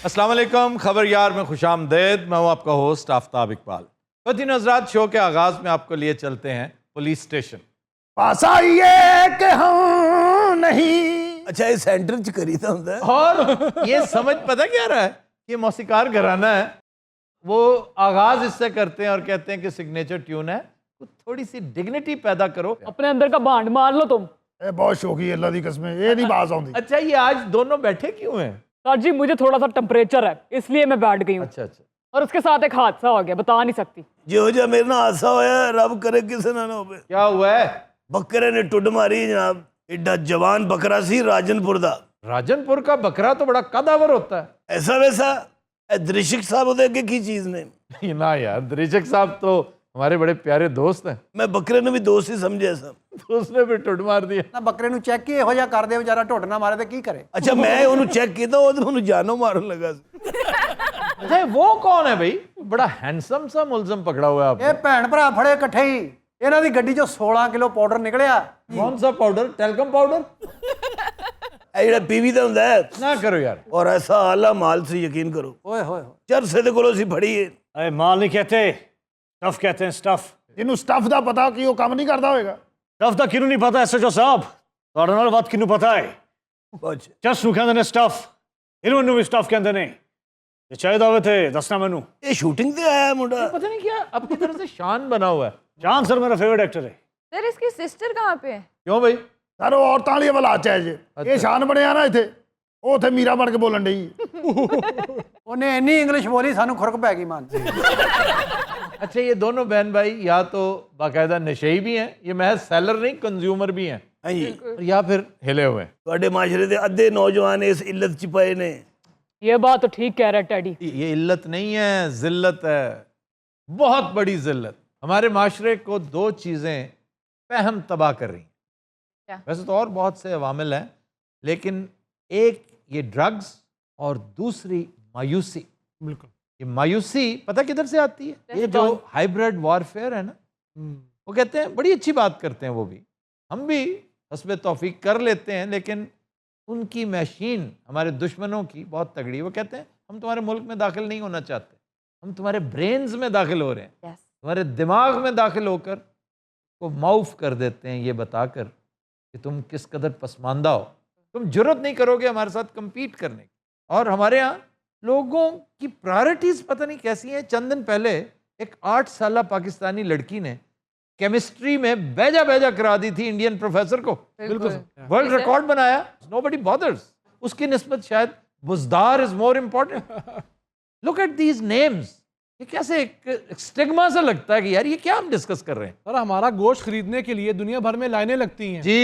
अस्सलाम वालेकुम, खबर यार में खुशामदेद। मैं हूँ आपका होस्ट आफ्ताब इकबाल। ख़वातीन हज़रात, शो के आगाज़ में आपको लिए चलते हैं पुलिस स्टेशन। पासा ये कि हम नहीं। अच्छा, ये सेंटर च करी था होंदा है। और ये समझ पता क्या रहा है कि मौसीकार घराना है, वो आगाज़ इससे करते हैं और कहते हैं कि सिग्नेचर ट्यून है, तो थोड़ी सी डिग्निटी पैदा करो। अपने अंदर का भांड मार लो तुम। ए बहुत शौकी है, अल्लाह दी कसम, ये नहीं बाज आउंदी। अच्छा, ये आज दोनों बैठे क्यों हैं? सर जी, मुझे थोड़ा सा टेम्परेचर है, इसलिए मैं बैठ गई हूँ। अच्छा अच्छा। और उसके साथ एक हादसा हो गया, बता नहीं सकती। जो जो मेरे ना हादसा होया, रब करे किसे ना होवे। क्या हुआ है? बकरे ने टुड मारी जनाब। एडा जवान बकरा सी राजनपुर दा। राजनपुर का बकरा तो बड़ा कदावर होता है। ऐसा वैसा दृशिक साहब होते अगे की चीज ने। ना यार, दृशक साहब तो हमारे बड़े प्यारे दोस्त हैं। मैं बकरे ने भी दोस्त ही समझे सब। तो उसने भी टुट मार दिया ना बकरे ਨੂੰ ਚੈੱਕ ਹੀ ਇਹੋ ਜਿਹਾ ਕਰਦੇ ਵਿਚਾਰਾ ਢੁੱਡ ਨਾ ਮਾਰੇ ਤੇ ਕੀ ਕਰੇ। अच्छा, मैं ਉਹਨੂੰ ਚੈੱਕ ਕੀਤਾ, ਉਹਨੂੰ ਜਾਨੋਂ ਮਾਰਨ ਲੱਗਾ ਸੀ। अच्छा, वो कौन है भाई? बड़ा हैंडसम सा मुलजम पकड़ा हुआ है ਇਹ आपने। ਭੈਣ ਭਰਾ ਫੜੇ ਇਕੱਠੇ ਹੀ, ਇਹਨਾਂ ਦੀ ਗੱਡੀ ਚੋਂ 16 ਕਿਲੋ ਪਾਊਡਰ ਨਿਕਲਿਆ। कौन सा पाउडर? Talcum powder? ਇਹ ਜਿਹੜਾ ਪੀਵੀ ਦਾ ਹੁੰਦਾ ਹੈ, ना करो यार। और ऐसा आला माल से यकीन करो। ਓਏ ਹੋਏ ਹੋਏ, चरसे ਦੇ ਕੋਲੋਂ ਸੀ ਫੜੀ ਹੈ। अरे माल नहीं कहते, स्टफ कहते हैं स्टफ। ਇਹਨੂੰ ਸਟੱਫ ਦਾ ਪਤਾ ਕਿ ਉਹ ਕੰਮ ਨਹੀਂ ਕਰਦਾ ਹੋਏਗਾ। स्टफ दा किनू नहीं पता एसएचओ साहब, ਤੁਹਾਡੇ ਨਾਲ ਬਾਤ ਕਿਨੂੰ ਪਤਾ ਹੈ? ਪੁੱਛ। ਚਸ ਨੂੰ ਕਹਿੰਦੇ ਨੇ ਸਟਫ, ਇਹਨੂੰ ਵੀ ਸਟਫ ਕਹਿੰਦੇ ਨੇ। ਜੇ ਚਾਹੀਦਾ ਹੋਵੇ ਤੇ ਦੱਸਣਾ ਮੈਨੂੰ। ਇਹ ਸ਼ੂਟਿੰਗ ਤੇ ਆਇਆ ਮੁੰਡਾ। पता नहीं क्या अपनी तरफ से शान बना हुआ है। जान सर मेरा फेवरेट एक्टर है। सर इसकी सिस्टर कहाँ पे है? क्यों भाई? ਸਰ ਉਹ ਔਰਤਾਂ ਵਾਲੀ ਹਵਾਲਾ ਚ ਹੈ ਜੇ। ਇਹ ਸ਼ਾਨ ਬਣਿਆ ਨਾ ਇੱਥੇ, ਉਹ ਉੱਥੇ ਮੀਰਾ ਬਣ ਕੇ ਬੋਲਣ ਡਈ। ਉਹਨੇ ਇੰਨੀ ਇੰਗਲਿਸ਼ ਬੋਲੀ ਸਾਨੂੰ ਖੁਰਕ ਪੈ ਗਈ ਮਨ 'ਚ। अच्छा, ये दोनों बहन भाई या तो बाकायदा नशेई भी हैं, ये महज सेलर नहीं कंज्यूमर भी हैं, ਹਾਂਜੀ, या फिर हिले हुए हैं। ਤੁਹਾਡੇ ਮਾਸ਼ਰੇ ਦੇ ਅੱਧੇ ਨੌਜਵਾਨ ਇਸ इल्लत ਚ ਪਏ ਨੇ। ये बात तो ठीक कह रहा है टैडी। ये इल्लत नहीं है, जिल्लत है, बहुत बड़ी जिल्लत। हमारे माशरे को दो चीज़ें पहम तबाह कर रही हैं। क्या? वैसे तो और बहुत से अवामिल हैं, लेकिन एक ये ड्रग्स और दूसरी मायूसी। बिल्कुल। ये मायूसी पता किधर से आती है? ये जो हाइब्रिड वॉरफेयर है ना, वो कहते हैं, बड़ी अच्छी बात करते हैं वो भी, हम भी हस्ब तौफीक कर लेते हैं, लेकिन उनकी मशीन हमारे दुश्मनों की बहुत तगड़ी है। वो कहते हैं हम तुम्हारे मुल्क में दाखिल नहीं होना चाहते, हम तुम्हारे ब्रेन्स में दाखिल हो रहे हैं, Yes. तुम्हारे दिमाग में दाखिल होकर को माउफ कर देते हैं, ये बताकर कि तुम किस कदर पसमानदा हो, तुम जुर्रत नहीं करोगे हमारे साथ कम्पीट करने की। और हमारे यहाँ लोगों की प्रायोरिटीज़ पता नहीं कैसी हैं। चंद दिन पहले एक 8 साला पाकिस्तानी लड़की ने केमिस्ट्री में बैजा बैजा करा दी थी इंडियन प्रोफेसर को, बिल्कुल। वर्ल्ड रिकॉर्ड बनाया। Nobody bothers. उसकी निस्बत शायद Buzdar is more important. Look at these names. ये कैसे एक स्टिग्मा सा लगता है कि यार ये क्या हम डिस्कस कर रहे हैं। सर, हमारा गोश्त खरीदने के लिए दुनिया भर में लाइनें लगती हैं। जी,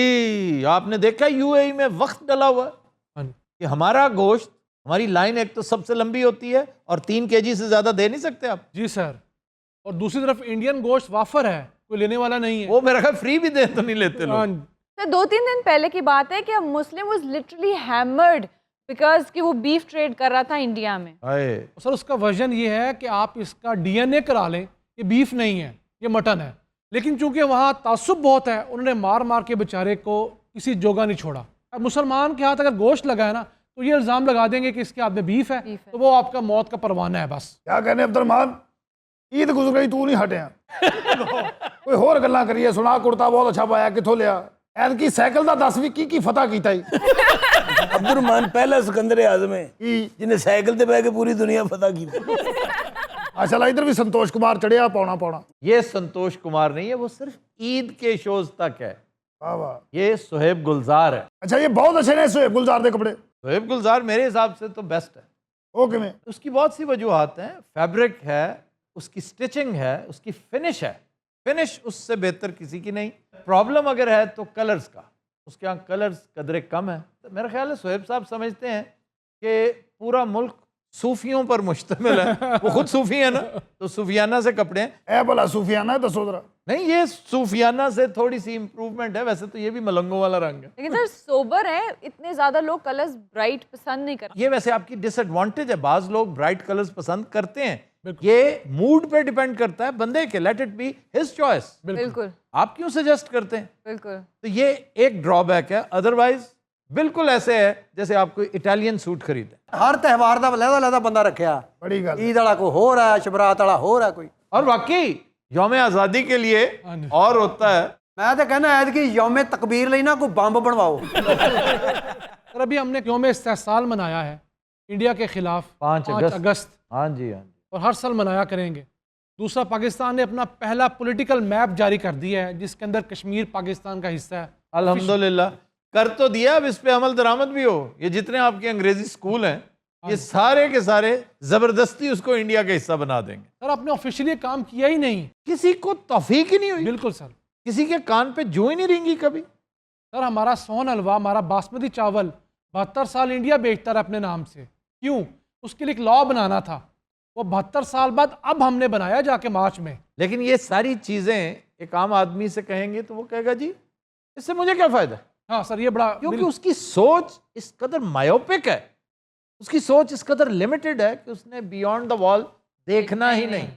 आपने देखा यूएई में वक्त डला हुआ है कि हमारा गोश्त, हमारी लाइन एक तो सबसे लंबी होती है और 3 kg से ज्यादा दे नहीं सकते आप। जी सर। और दूसरी तरफ इंडियन गोश्त वाफर है, कोई लेने वाला नहीं है। वो मेरा ख्याल फ्री भी दे तो नहीं लेते हाँ, लोग। सर 2-3 दिन पहले की बात है कि a Muslim was literally hammered because कि वो बीफ ट्रेड कर रहा था इंडिया में। हाय, सर उसका वर्जन ये है कि आप इसका डीएनए करा लें, ये बीफ नहीं है, ये मटन है। लेकिन चूंकि वहाँ तासुब बहुत है, उन्होंने मार मार के बेचारे को किसी जोगा नहीं छोड़ा। अब मुसलमान के हाथ अगर गोश्त लगा है ना, तो ये इल्ज़ाम लगा देंगे कि इसके हाथ में बीफ है, बीफ है। तो वो आपका मौत का परवाना है बस। क्या कहने अब्दुलरहमान, ईद गुजर गई तू नहीं हटिया। कोई होर गल्लां करिए, सुना कुर्ता बहुत अच्छा पाया, किथों लिया? ऐनकी साइकिल दा 10वीं की फतह कीता ही। अब्दुलरहमान पहला सिकंदर आजम है जिन्हें साइकिल ते बह के पूरी दुनिया फतह की। अच्छा, इधर भी संतोष कुमार चढ़िया पौना पौना। ये संतोष कुमार नहीं है, वो सिर्फ ईद के शोज तक है। वाह वाह। ये सुहेब गुलजार है। अच्छा, ये बहुत अच्छे ने सुहेब गुलजार दे कपड़े। सुहेब गुलजार मेरे हिसाब से तो बेस्ट है। ओके में उसकी बहुत सी वजूहात हैं। फैब्रिक है, उसकी स्टिचिंग है, उसकी फिनिश है। फिनिश उससे बेहतर किसी की नहीं। प्रॉब्लम अगर है तो कलर्स का, उसके यहाँ कलर्स कदरे कम है। तो मेरा ख्याल है सुहेब साहब समझते हैं कि पूरा मुल्क सूफियों पर मुश्तमिल है। वो खुद सूफी है ना, तो सूफियाना से कपड़े हैं। ए भला सूफियाना है, दसो जरा। नहीं, ये सूफियाना से थोड़ी सी इम्प्रूवमेंट है। वैसे तो ये भी मलंगों वाला रंग है। लेकिन सर सोबर है, इतने ज्यादा लोग कलर्स ब्राइट पसंद नहीं करते। ये वैसे आपकी डिसएडवांटेज है। बाज लोग ब्राइट कलर्स पसंद करते हैं, ये मूड पे डिपेंड करता है बंदे के। Let it be his choice. बिल्कुल आप क्यों सजेस्ट करते हैं? बिल्कुल। तो ये एक ड्रॉबैक है। अदरवाइज बिल्कुल ऐसे है जैसे आप कोई इटालियन सूट खरीदे। हर त्यौहार ਦਾ ਲਹਿਦਾ ਬੰਦਾ ਰੱਖਿਆ बड़ी गल ईद वाला कोई होर है शबरात वाला होर है कोई और वाकई यौम आज़ादी के लिए और होता है। मैं तो कहना ऐद कि यौम तकबीर ਲਈ ना कोई बंब बनवाओ सर अभी हमने यौम इस्तेहसाल मनाया है इंडिया के खिलाफ 5 अगस्त, हाँ जी, हाँ जी। और हर साल मनाया करेंगे। दूसरा, पाकिस्तान ने अपना पहला पॉलिटिकल मैप जारी कर दिया है जिसके अंदर कश्मीर पाकिस्तान का हिस्सा है। अल्हम्दुलिल्लाह कर तो दिया, अब इस पे अमल दरामद भी हो। ये जितने आपके अंग्रेजी स्कूल हैं ये सारे के सारे जबरदस्ती उसको इंडिया का हिस्सा बना देंगे। सर आपने ऑफिशियली काम किया ही नहीं। किसी को तौफीक ही नहीं हुई, बिल्कुल सर। किसी के कान पे जू ही नहीं रेंगी कभी। सर हमारा सोन हलवा, हमारा बासमती चावल 72 साल इंडिया बेचता रहा अपने नाम से। क्यों? उसके लिए एक लॉ बनाना था, वो 72 साल बाद अब हमने बनाया जाके मार्च में। लेकिन ये सारी चीजें एक आम आदमी से कहेंगे तो वो कहेगा जी इससे मुझे क्या फायदा, हाँ सर ये बड़ा, क्योंकि उसकी सोच इस कदर मायोपिक है, उसकी सोच इस कदर लिमिटेड है कि उसने बियॉन्ड द वॉल देखना ही नहीं।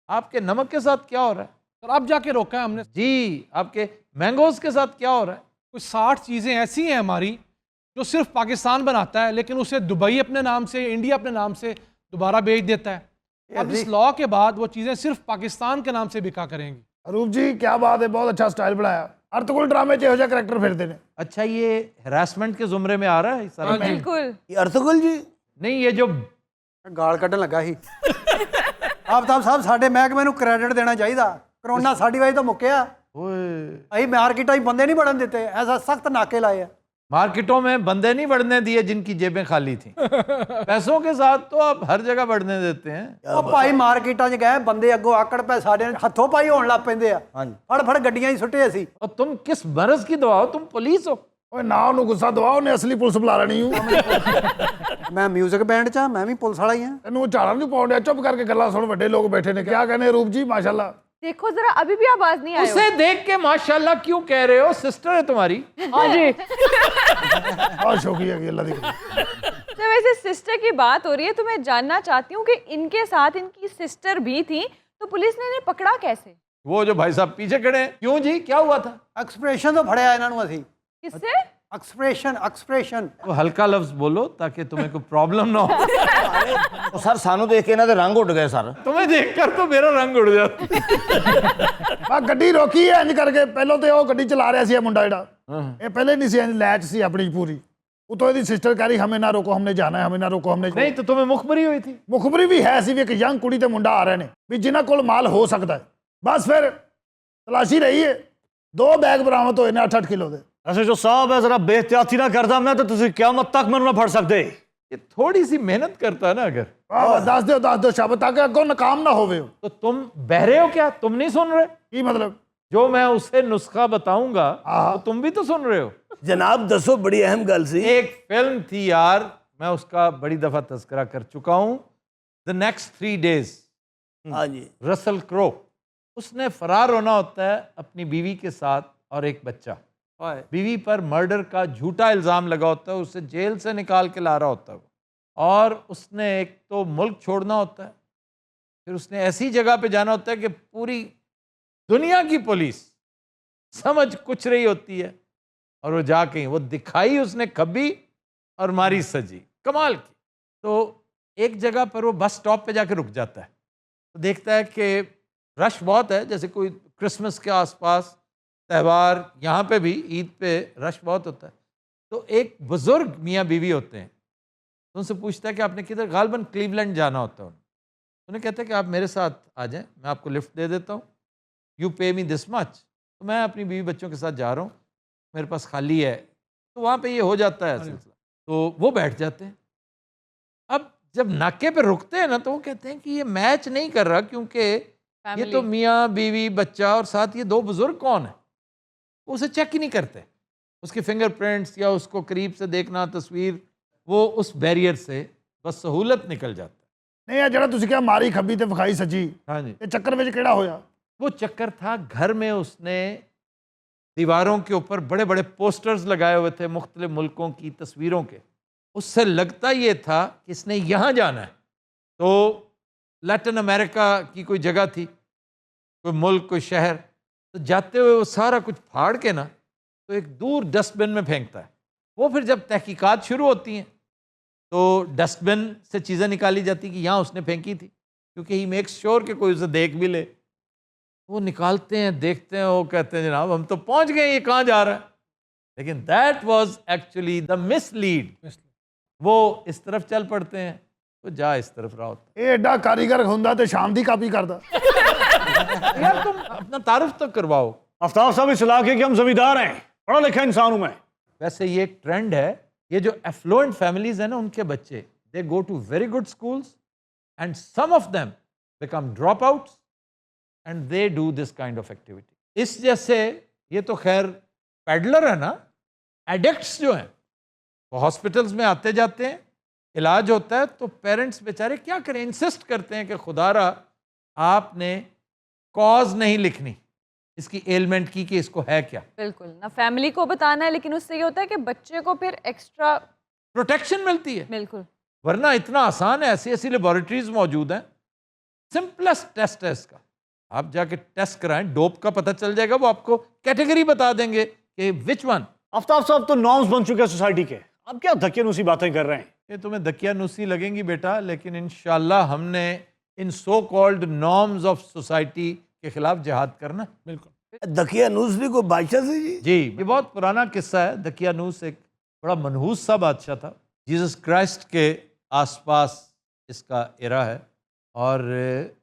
आपके नमक के साथ क्या हो रहा है सर अब जाके रोका है हमने। जी, आपके मैंगोज के साथ क्या हो रहा है। कुछ 60 चीज़ें ऐसी हैं हमारी जो सिर्फ पाकिस्तान बनाता है, लेकिन उसे दुबई अपने नाम से, इंडिया अपने नाम से दोबारा बेच देता है। अब इस लॉ के बाद वो चीज़ें सिर्फ पाकिस्तान के नाम से बिका करेंगी। अरूप जी क्या बात है, बहुत अच्छा स्टाइल बनाया। अर्तकुल ड्रामे च ਇਹੋ ਜਿਹਾ करैक्टर फिरते ने। अच्छा, ये हरासमेंट के जुमरे में आ रहा है ये सारा? बिल्कुल। अर्तुगल जी नहीं, ये जो ਗਾਲ ਕੱਢਣ ਲੱਗਾ ਸੀ ਆਫਤਾਬ ਸਾਹਿਬ ਸਾਡੇ ਮਹਿਕਮੇ ਨੂੰ ਕ੍ਰੈਡਿਟ ਦੇਣਾ ਚਾਹੀਦਾ। ਕਰੋਨਾ ਸਾਡੀ ਵਜ੍ਹਾ ਤੋਂ ਮੁੱਕਿਆ। ओए, ਅਸੀਂ ਮਾਰਕੀਟਾਂ 'ਚ ਬੰਦੇ ਨਹੀਂ ਵੜਨ ਦਿੱਤੇ, ਐਸਾ ਸਖਤ ਨਾਕੇ ਲਾਏ ਆ। मार्केटों में बंदे नहीं बढ़ने दिए जिनकी जेबें खाली थी। पैसों के साथ तो आप हर जगह बढ़ने देते हैं। ਉਹ ਭਾਈ ਮਾਰਕੀਟਾਂ 'ਚ ਗਏ ਬੰਦੇ ਅੱਗੋਂ ਆਕੜ ਪੈ ਸਾਡੇ ਹੱਥੋਂ ਪਾਈ ਹੋਣ ਲੱਗ ਪੈਂਦੇ ਆ। ਫੜ ਫੜ ਗੱਡੀਆਂ 'ਚ ਸੁੱਟੇ ਅਸੀਂ। और तुम किस मर्ज की दवा हो, तुम पुलिस हो। ਓਏ ਨਾ ਉਹਨੂੰ ਗੁੱਸਾ ਦਵਾਓ, ਉਹਨੇ ਅਸਲੀ ਪੁਲਿਸ ਬੁਲਾ ਲੈਣੀ ਹੂੰ। ਮੈਂ ਮਿਊਜ਼ਿਕ ਬੈਂਡ 'ਚ ਆ, ਮੈਂ ਵੀ ਪੁਲਿਸ ਵਾਲਾ ਹੀ ਆ। ਤੈਨੂੰ ਝਾੜਾ ਨਹੀਂ ਪਾਉਣ ਡਿਆ, ਚੁੱਪ ਕਰਕੇ ਗੱਲਾਂ ਸੁਣ, ਵੱਡੇ ਲੋਕ ਬੈਠੇ ਨੇ। क्या कहने अरूप जी, माशाल्लाह। देखो जरा, अभी भी आवाज नहीं आई। उसे देख के माशाल्लाह क्यों कह रहे हो? सिस्टर है तुम्हारी। हाँ जी। बहुत शौकी है अल्लाह दी। तो वैसे सिस्टर की बात हो रही है तो मैं जानना चाहती हूँ कि इनके साथ इनकी सिस्टर भी थी, तो पुलिस ने इन्हें पकड़ा कैसे? वो जो भाई साहब पीछे खड़े हैं, क्यों जी, क्या हुआ था? ਐਕਸਪ੍ਰੈਸ਼ਨ ਤੋਂ ਫੜਿਆ ਇਹਨਾਂ ਨੂੰ ਅਸੀਂ। किससे? ਐਕਸਪ੍ਰੈਸ਼ਨ वो हल्का लफ्ज बोलो ताकि तुम्हें कोई प्रॉब्लम ना हो। तो सर सानू देख के इन्हां दे रंग उड़ गए सर। तुम्हें देखकर तो मेरा रंग उड़ जाता। ਆ ਗੱਡੀ ਰੋਕੀ ਹੈ ਇੰਜ ਕਰਕੇ। ਪਹਿਲਾਂ ਤੇ ਉਹ ਗੱਡੀ ਚਲਾ ਰਿਹਾ ਸੀ ਇਹ ਮੁੰਡਾ ਜਿਹੜਾ, ਇਹ ਪਹਿਲੇ ਨਹੀਂ ਸੀ ਇੰਜ ਲੈਚ ਸੀ ਆਪਣੀ ਪੂਰੀ। ਉਤੋਂ ਇਹਦੀ ਸਿਸਟਰ ਕਹਿ ਰਹੀ ਹਮੇ ਨਾ ਰੋਕੋ, ਹਮਨੇ ਜਾਣਾ ਹੈ, ਹਮੇ ਨਾ ਰੋਕੋ, ਹਮਨੇ। नहीं तो तुम्हें मुखबरी हुई थी। ਮੁਖਬਰੀ ਵੀ ਹੈ ਸੀ ਵੀ ਇੱਕ ਯੰਗ ਕੁੜੀ ਤੇ ਮੁੰਡਾ ਆ ਰਹੇ ਨੇ ਵੀ ਜਿਨ੍ਹਾਂ ਕੋਲ ਮਾਲ ਹੋ ਸਕਦਾ ਹੈ। ਬਸ ਫਿਰ ਤਲਾਸ਼ੀ ਰਹੀ ਹੈ, 2 ਬੈਗ ਬਰਾਮਦ ਹੋਏ ਨੇ 8-8 ਕਿਲੋ ਦੇ। ऐसे जो साहब है जरा बेहतियाती ना करदा मैं तो तुसी क़यामत तक मैनू ना फड़ सकते। ये थोड़ी सी मेहनत करता है ना अगर, ਆਹ ਦੱਸ ਦਿਓ ਸ਼ਾਬਾਸ਼, ਤਾਂ ਕਿ ਅੱਗੋਂ ਨਾਕਾਮ ਨਾ ਹੋਵੇ ਉਹ। तो तुम बहरे हो क्या? तुम नहीं सुन रहे? ਕੀ ਮਤਲਬ? जो मैं उसे नुस्खा बताऊंगा हाँ। तो तुम भी तो सुन रहे हो। जनाब दसो, बड़ी अहम गल सी। एक फिल्म थी यार, मैं उसका बड़ी दफा तस्करा कर चुका हूं, द नेक्स्ट 3 डेज। हाँ जी। रसल क्रो, उसने फरार होना होता है अपनी बीवी के साथ और एक बच्चा। बीवी पर मर्डर का झूठा इल्ज़ाम लगा होता है, उसे जेल से निकाल के ला रहा होता है वो, और उसने एक तो मुल्क छोड़ना होता है, फिर उसने ऐसी जगह पे जाना होता है कि पूरी दुनिया की पुलिस समझ कुछ रही होती है, और वो जा कहीं, वो दिखाई उसने कभी और मारी सजी, कमाल की। तो एक जगह पर वो बस स्टॉप पे जाके रुक जाता है, तो देखता है कि रश बहुत है, जैसे कोई क्रिसमस के आसपास त्यौहार, यहाँ पे भी ईद पे रश बहुत होता है। तो एक बुज़ुर्ग मियाँ बीवी होते हैं, तो उनसे पूछता है कि आपने किधर? गालबन क्लीवलैंड जाना होता है उन्हें कहते हैं कि आप मेरे साथ आ जाएं, मैं आपको लिफ्ट दे देता हूँ, यू पे मी दिस मच। तो मैं अपनी बीवी बच्चों के साथ जा रहा हूँ, मेरे पास खाली है, तो वहाँ पे ये हो जाता है सिलसिला। तो वो बैठ जाते हैं। अब जब नाके पे रुकते हैं ना, तो वो कहते हैं कि ये मैच नहीं कर रहा, क्योंकि ये तो मियाँ बीवी बच्चा और साथ ये 2 बुजुर्ग कौन है, उसे चेक ही नहीं करते। उसके फिंगरप्रिंट्स या उसको करीब से देखना, तस्वीर, वो उस बैरियर से बस सहूलत निकल जाता है। ਨਹੀਂ ਆ ਜਿਹੜਾ ਤੁਸੀਂ ਕਿਹਾ ਮਾਰੀ ਖੱਬੀ ਤੇ ਵਿਖਾਈ ਸੱਜੀ, हाँ जी, ਇਹ ਚੱਕਰ ਵਿੱਚ ਕਿਹੜਾ ਹੋਇਆ? वो चक्कर था घर में उसने दीवारों के ऊपर बड़े बड़े पोस्टर्स लगाए हुए थे मुख्तलिफ मुल्कों की तस्वीरों के। उससे लगता ये था कि इसने यहाँ जाना है। तो लैटिन अमेरिका की कोई जगह थी, कोई मुल्क, कोई शहर, तो जाते हुए वो सारा कुछ फाड़ के ना तो एक दूर डस्टबिन में फेंकता है। वो फिर जब तहकीकात शुरू होती हैं तो डस्टबिन से चीज़ें निकाली जाती कि यहाँ उसने फेंकी थी, क्योंकि ही मेक्स श्योर कि कोई उसे देख भी ले। वो निकालते हैं, देखते हैं, वो कहते हैं जनाब हम तो पहुँच गए, ये कहाँ जा रहा है। लेकिन that was actually the mislead. वो इस तरफ चल पड़ते हैं तो जा इस तरफ रहा होता ਇਹ ਐਡਾ ਕਾਰੀਗਰ ਹੁੰਦਾ ਤੇ ਸ਼ਾਮ ਦੀ ਕਾਪੀ ਕਰਦਾ। है। यार तुम अपना तारुफ तो करवाओ। आफ्ताब साहब इस इलाके के हम जमींदार हैं, पढ़ा लिखा इंसान हूं मैं। वैसे ये एक ट्रेंड है, ये जो एफ्लुएंट फैमिलीज हैं ना, उनके बच्चे they go to very good schools and some of them become dropouts and they do this kind of activity. इस जैसे ये तो खैर पेडलर है ना, एडिक्ट्स जो हैं वो हॉस्पिटल्स में आते जाते हैं, इलाज होता है तो पेरेंट्स बेचारे क्या करें, इंसिस्ट करते हैं कि खुदारा आपने कॉज नहीं लिखनी इसकी एलिमेंट की कि इसको है क्या। बिल्कुल ना, फैमिली को बताना है, लेकिन उससे ये होता है कि बच्चे को फिर एक्स्ट्रा प्रोटेक्शन मिलती है। बिल्कुल। वरना इतना आसान है, ऐसी ऐसी लेबोरेटरीज मौजूद हैं, सिंपलेस्ट टेस्ट है इसका, आप जाके टेस्ट कराएं, डोप का पता चल जाएगा, वो आपको कैटेगरी बता देंगे कि विच वन। आफ्ताब साहब तो नॉर्म्स बन चुके हैं सोसाइटी के, आप क्या धक्केनुसी बातें कर रहे हैं। ये तुम्हें दकियानुसी लगेंगी बेटा, लेकिन इंशाल्लाह हमने इन so called norms of society के खिलाफ जिहाद करना। बिल्कुल। दकियानूस भी कोई बादशाह से जी? जी, ये बहुत पुराना किस्सा है। दकियानूस एक बड़ा मनहूस सा बादशाह था, जीसस क्राइस्ट के आसपास इसका एरा है, और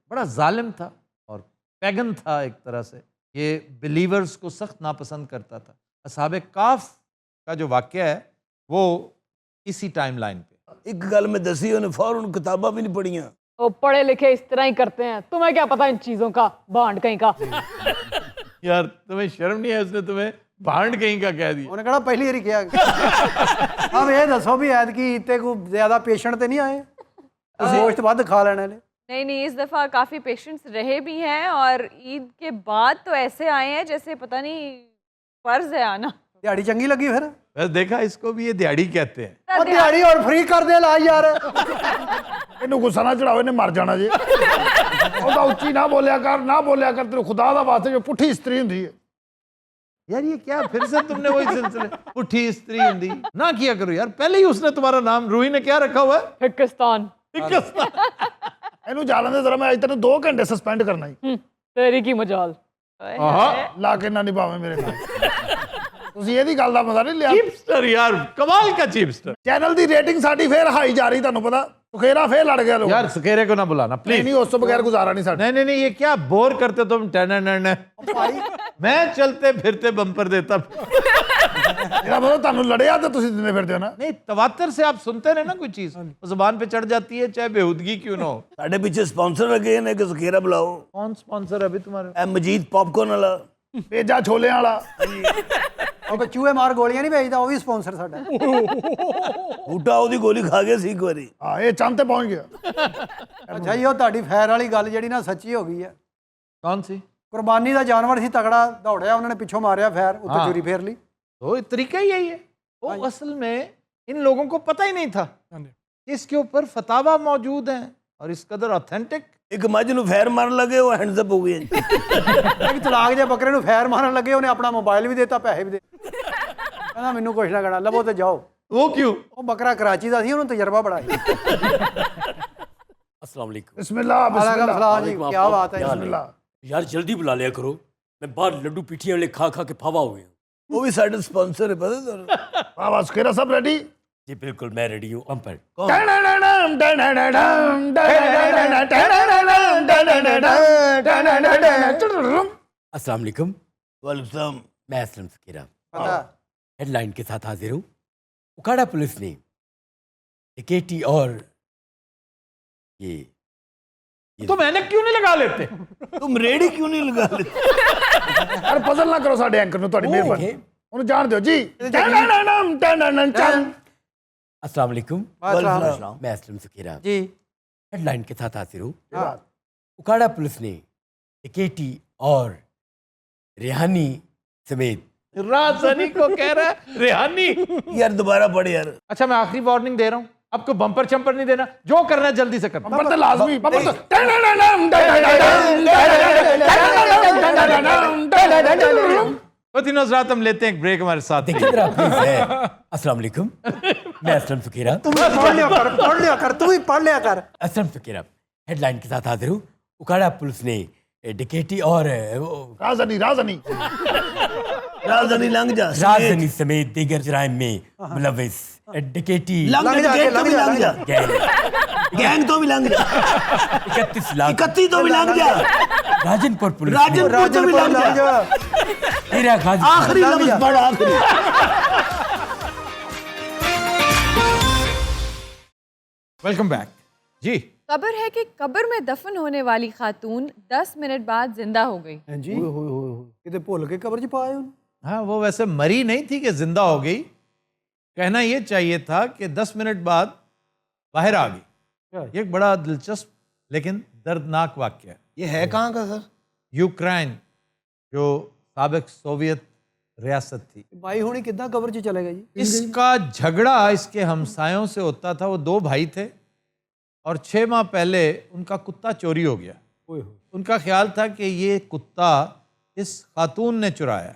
बड़ा जालिम था और पैगन था एक तरह से। ये बिलीवर्स को सख्त नापसंद करता था। असहाबे काफ का जो वाक़या है वो इसी टाइम लाइन पे। एक गल में दसी उन्हें फौरन किताबा भी नहीं पढ़िया। वो पढ़े लिखे इस तरह ही करते हैं, तुम्हें क्या पता इन चीजों का, भांड कहीं का। यार तुम्हें शर्म नहीं है, उसने तुम्हें भांड कहीं का कह दिया। ਉਹਨੇ ਕਿਹੜਾ ਪਹਿਲੀ ਵਾਰੀ ਕਿਹਾ ਆਪ ਇਹ ਦੱਸੋ ਵੀ ਐਤਕੀ ਇੱਥੇ ਕੋਈ ਜ਼ਿਆਦਾ ਪੇਸ਼ੈਂਟ ਤੇ ਨਹੀਂ ਆਏ, ਤੁਸੀਂ ਗੋਸ਼ਤ ਵੱਧ ਖਾ ਲੈਣੇ ਨੇ। नहीं नहीं, इस दफ़ा काफ़ी पेशेंट्स रहे भी हैं, और ईद के बाद तो ऐसे आए हैं जैसे पता नहीं फर्ज है आना। ਦਿਹਾੜੀ ਚੰਗੀ ਲੱਗੀ ਫਿਰ? वैसे देखा, इसको भी ये दिहाड़ी कहते हैं। ਉਹ ਦਿਹਾੜੀ ਹੋਰ ਫ੍ਰੀ ਕਰ ਦੇ ਲਾ ਯਾਰ। ਇਹਨੂੰ ਗੁੱਸਾ ਨਾ ਚੜਾਓ, ਇਹਨੇ ਮਰ ਜਾਣਾ ਜੇ। ਉਹਦਾ ਉੱਚੀ ਨਾ ਬੋਲਿਆ ਕਰ ਤੈਨੂੰ ਖੁਦਾ ਦਾ ਵਾਸਤੇ, ਜੋ ਪੁੱਠੀ ਇਸਤਰੀ ਹੁੰਦੀ ਹੈ। यार ये क्या फिर से तुमने वही सिलसिले उठी स्त्री हिंदी ना किया करो यार। पहले ही उसने तुम्हारा नाम, रूही ने क्या रखा हुआ है? पाकिस्तान। ਇਹਨੂੰ ਜਾਣ ਦੇ ਜ਼ਰਾ, ਮੈਂ ਅੱਜ ਤੈਨੂੰ 2 ਘੰਟੇ ਸਸਪੈਂਡ करना ही। तेरी की मजाल। ਲਾ ਕੇ ਨਾ ਨਿਭਾਵੇਂ ਮੇਰੇ ਨਾਲ। ਤੁਸੀਂ ਇਹਦੀ ਗੱਲ ਦਾ ਮਜ਼ਾ ਨਹੀਂ ਲਿਆ। चीपस्टर यार, कमाल का चीपस्टर। ਚੈਨਲ ਦੀ ਰੇਟਿੰਗ ਸਾਡੀ ਫੇਰ ਹਾਈ ਜਾ ਰਹੀ, ਤੁਹਾਨੂੰ ਪਤਾ। ਸੁਖੇਰਾ ਫੇਰ ਲੜ ਗਿਆ ਲੋਕ। यार सकेरे को ना बुलाना प्लीज। नहीं, ਉਸ ਤੋਂ ਬਗੈਰ ਗੁਜ਼ਾਰਾ ਨਹੀਂ ਸਾਡਾ। नहीं नहीं नहीं, ये क्या बोर करते तुम। मैं चलते फिरते बम्पर देता। ਇਹਦਾ ਮਤਲਬ ਤੁਹਾਨੂੰ ਲੜਿਆ ਤੇ ਤੁਸੀਂ ਦਿੰਦੇ ਫਿਰਦੇ ਹੋ ਨਾ। नहीं, तवातर से आप सुनते रहे ना कोई चीज, वो जुबान पे चढ़ जाती है, चाहे बेहूदगी क्यों ना हो। साढ़े पीछे स्पॉन्सर लगे हैं कि सखेरा बुलाओ। कौन स्पॉन्सर है अभी तुम्हारे? ए मजीद पॉपकॉर्न वाला, ਪੇਜਾ ਛੋਲਿਆਂ ਵਾਲਾ। ਉਹ ਚੂਹੇ ਮਾਰ ਗੋਲੀਆਂ ਨਹੀਂ ਵੇਚਦਾ, ਉਹ ਵੀ ਸਪਾਂਸਰ ਸਾਡਾ। बूटा ओदी गोली खा गए सी एक बारी। ਹਾਂ, ਇਹ ਚੰਦ ਤੇ ਪਹੁੰਚ ਗਿਆ। ਅੱਛਾ ਜੀ, ਉਹ ਤੁਹਾਡੀ ਫੈਰ ਵਾਲੀ ਗੱਲ ਜਿਹੜੀ ਨਾ ਸੱਚੀ ਹੋ ਗਈ ਹੈ। कौन सी? ਕੁਰਬਾਨੀ ਦਾ ਜਾਨਵਰ ਸੀ, ਤਗੜਾ ਦੌੜਿਆ, ਉਹਨਾਂ ਨੇ ਪਿੱਛੋਂ ਮਾਰਿਆ ਫੈਰ, ਉੱਤੇ ਚੂਰੀ ਫੇਰ ਲਈ। तो तरीका ही यही है। वो असल में इन लोगों को पता ही नहीं था कि इसके ऊपर फतावा मौजूद हैं और इस कदर ऑथेंटिक। एक मज ਨੂੰ ਫੈਰ ਮਾਰਨ ਲੱਗੇ, ਉਹ ਹੈਂਡਸ ਅਪ ਹੋ ਗਏ। ਇੱਕ ਚਲਾਕ ਜੇ ਬੱਕਰੇ ਨੂੰ ਫੈਰ ਮਾਰਨ ਲੱਗੇ, ਉਹਨੇ ਆਪਣਾ ਮੋਬਾਈਲ ਵੀ ਦਿੱਤਾ, ਪੈਸੇ ਵੀ ਦੇ। ਕਹਿੰਦਾ ਮੈਨੂੰ ਕੁਛ ਨਾ ਕਹਿਣਾ, ਲਵੋ ਤੇ ਜਾਓ। वो क्यों? ਉਹ ਬੱਕਰਾ ਕਰਾਚੀ ਦਾ ਸੀ, ਉਹਨੂੰ ਤਜਰਬਾ ਬੜਾ ਸੀ। अस्सलाम वालेकुम। ਬਿਸਮਿल्लाह ਵਾਲੇकुम ਬਿਸਮਿल्लाह। सलाम जी, क्या बात है? ਬਿਸਮਿल्लाह। यार जल्दी बुला लिया करो, मैं बाहर लड्डू पीठियाँ वाले खा खा के फावा हो गया हूँ। ਉਹ ਵੀ ਸਾਡੇ ਸਪਾਂਸਰ ਹੈ, ਪਤਾ ਤੁਹਾਨੂੰ? ਵਾਹ ਵਾਹ, ਸੁਖੇਰਾ ਸਭ ਰੈਡੀ। जी बिल्कुल, मैं रेडी हूँ। हम पर अस्सलाम वालेकुम। वालेकुम सलाम। मैं असलम सकीरा पता हेडलाइन के साथ हाजिर हूँ। उकाड़ा पुलिस ने डकैती और ये तो मैंने क्यों नहीं लगा लेते? तुम रेडी क्यों नहीं लगा लेते? ਯਾਰ ਪਜ਼ਲ ਨਾ ਕਰੋ ਸਾਡੇ ਐਂਕਰ ਨੂੰ, ਤੁਹਾਡੀ ਮਿਹਰਬਾਨੀ। ਉਹਨੂੰ ਜਾਣ ਦਿਓ ਜੀ। अस्सलाम वालेकुम। वालेकुम मैं असलम सकीरा जी। हेडलाइन के साथ हाजिर हूँ। हाँ। उकाड़ा पुलिस ने डकैती और रेहानी समेत राजधानी को कह रहा है रेहानी। यार दोबारा पढ़ यार। अच्छा, मैं आखिरी वार्निंग दे रहा हूँ, आपको बम्पर चंपर नहीं देना, जो करना है जल्दी से करना। ਬੰਪਰ ਤੇ ਲਾਜ਼ਮੀ, ਬੰਪਰ फतिन हज़रात, हम लेते हैं एक ब्रेक, हमारे साथ देखिए जरा प्लीज है। अस्सलाम वालेकुम, मैं असलम फकीरा। तुम पढ़ लिया कर तू ही पढ़ लिया कर। असलम फकीरा हेडलाइन के साथ हाजिर हूँ। उकाड़ा पुलिस ने डकैती और राजनी राजनी राजधानी लंघ जा राजधानी समेत दीगर जराइम में मुलविस डकैती लंघ जा, गेट तो भी लंघ जा, गैंग तो भी लंघ जा, 31 लाख 31 तो भी लंघ जा, राजनपुर पुलिस ने राजनपुर तो भी लंघ जा, हीरा गाजी आखिरी लफ्ज पढ़, आखिरी। वेलकम बैक जी। खबर है कि कब्र में दफन होने वाली खातून 10 मिनट बाद जिंदा हो गई। हैं जी किते भूल के कब्र च पाए उन। हाँ, वो वैसे मरी नहीं थी कि जिंदा हो गई, कहना ये चाहिए था कि 10 मिनट बाद बाहर आ गई। ये एक बड़ा दिलचस्प लेकिन दर्दनाक वाक्य है। ये है कहाँ का सर? यूक्रेन जो साबिक सोवियत रियासत थी, भाई होनी कितना कब्र च चले गए जी? इसका झगड़ा इसके हमसायों से होता था। वो 2 भाई थे और 6 माह पहले उनका कुत्ता चोरी हो गया। उनका ख्याल था कि ये कुत्ता इस खातून ने चुराया,